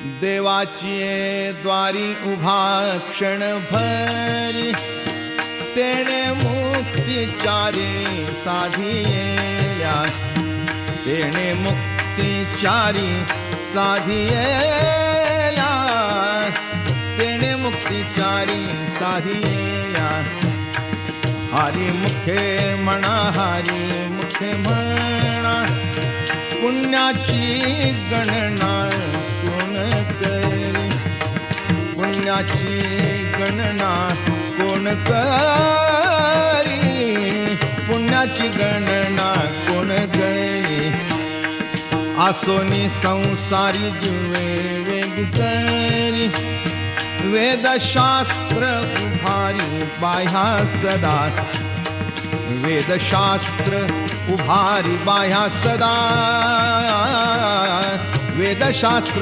देवाची द्वारी उभा क्षणभरी, तेणे मुक्तिचारी साधियेल्या, तेणे मुक्तिचारी साधियेल्या, तेणे मुक्तिचारी साधियेल्या. हरी मुखे म्हणा, हरी मुखे म्हणा, पुण्याची गणना कोण करी, पुण्याची गणना कोण करी, पुण्याची गणना कोण करी. आसोनी संसारी जीवे वेग करी, वेदशास्त्र उभारी बाह्या सदा, वेदशास्त्र उभारी बाह्या सदा, वेदशास्त्र